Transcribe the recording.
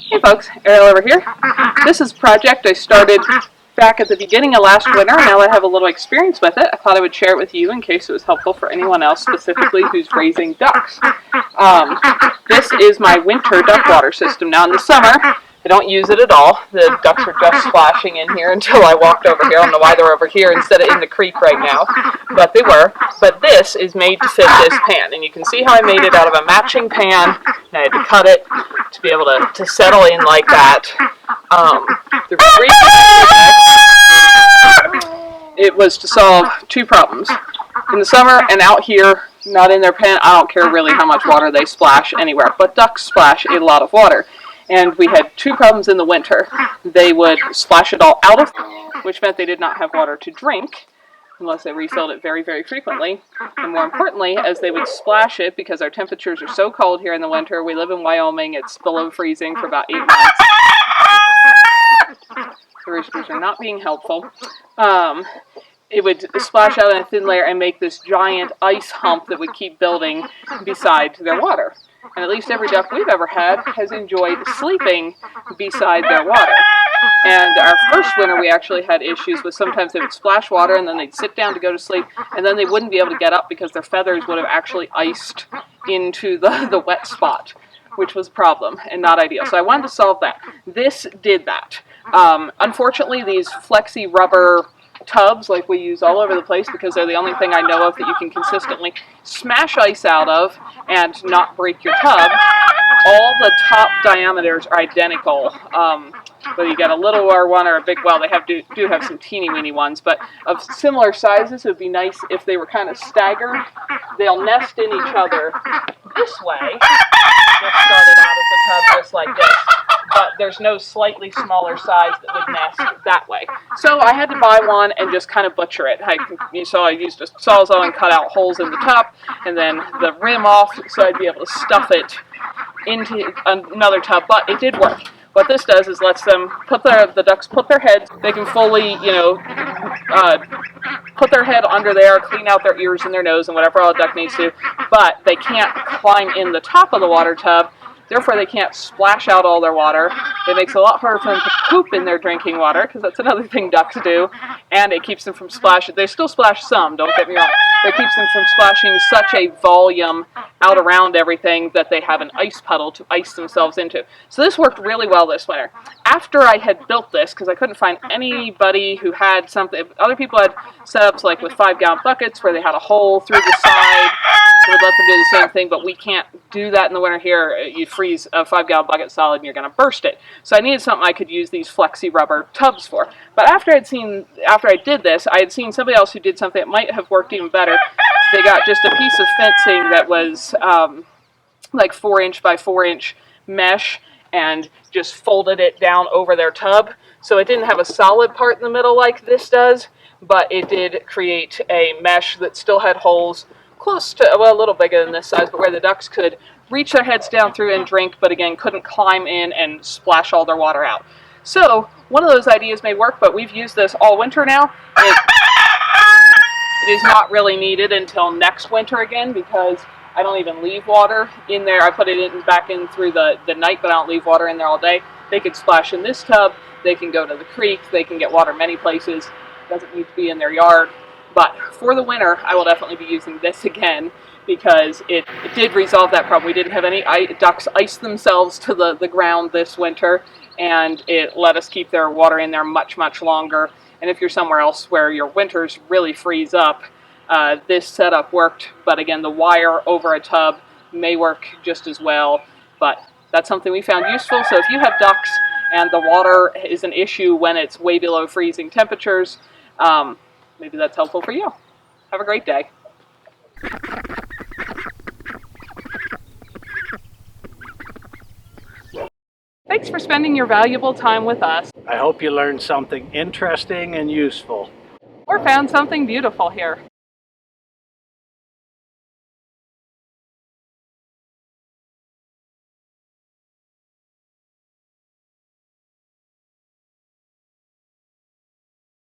Hey folks, Ariel over here. This is a project I started back at the beginning of last winter. Now that I have a little experience with it, I thought I would share it with you in case it was helpful for anyone else, specifically who's raising ducks. This is my winter duck water system. Now in the summer, I don't use it at all. The ducks were just splashing in here until I walked over here. I don't know why they're over here instead of in the creek right now, but they were. But this is made to fit this pan, and you can see how I made it out of a matching pan, and I had to cut it to be able to settle in like that. The reason it was to solve two problems. In the summer and out here, not in their pen, I don't care really how much water they splash anywhere, but ducks splash a lot of water. And we had two problems in the winter. They would splash it all out of, which meant they did not have water to drink, unless they refilled it very, very frequently. And more importantly, as they would splash it, because our temperatures are so cold here in the winter, we live in Wyoming, it's below freezing for about 8 months. The roosters are not being helpful. It would splash out in a thin layer and make this giant ice hump that would keep building beside their water. And at least every duck we've ever had has enjoyed sleeping beside their water. And our first winter we actually had issues with sometimes they would splash water and then they'd sit down to go to sleep and then they wouldn't be able to get up because their feathers would have actually iced into the wet spot, which was a problem and not ideal. So I wanted to solve that. This did that. Unfortunately, these flexi rubber tubs like we use all over the place because they're the only thing I know of that you can consistently smash ice out of and not break your tub. All the top diameters are identical. Whether you get a littler one or a big, well, they do have some teeny weeny ones, but of similar sizes. It would be nice if they were kind of staggered. They'll nest in each other this way. This started out as a tub just like this, but there's no slightly smaller size that would nest that way. So I had to buy one and just kind of butcher it. So I used a Sawzall and cut out holes in the top, and then the rim off, so I'd be able to stuff it into another tub, but it did work. What this does is lets them the ducks put their heads, they can fully, put their head under there, clean out their ears and their nose and whatever all a duck needs to, but they can't climb in the top of the water tub, therefore they can't splash out all their water. It makes it a lot harder for them to poop in their drinking water, because that's another thing ducks do, and it keeps them from splashing. They still splash some, don't get me wrong, but it keeps them from splashing such a volume out around everything that they have an ice puddle to ice themselves into. So this worked really well this winter. After I had built this, because I couldn't find anybody who had something, other people had setups like with 5-gallon buckets where they had a hole through the side, so we'd let them do the same thing, but we can't do that in the winter here. You freeze a 5-gallon bucket solid and you're going to burst it. So I needed something I could use these flexi rubber tubs for. But after I did this, I had seen somebody else who did something that might have worked even better. They got just a piece of fencing that was like 4-inch by 4-inch mesh and just folded it down over their tub. So it didn't have a solid part in the middle like this does, but it did create a mesh that still had holes close to, well, a little bigger than this size, but where the ducks could reach their heads down through and drink, but again, couldn't climb in and splash all their water out. So one of those ideas may work, but we've used this all winter now. It is not really needed until next winter again, because I don't even leave water in there. I put it back in through the night, but I don't leave water in there all day. They could splash in this tub, they can go to the creek, they can get water many places. It doesn't need to be in their yard. But for the winter, I will definitely be using this again, because it did resolve that problem. We didn't have any ducks ice themselves to the ground this winter, and it let us keep their water in there much, much longer. And if you're somewhere else where your winters really freeze up, this setup worked. But again, the wire over a tub may work just as well. But that's something we found useful. So if you have ducks and the water is an issue when it's way below freezing temperatures, maybe that's helpful for you. Have a great day. Thanks for spending your valuable time with us. I hope you learned something interesting and useful. Or found something beautiful here.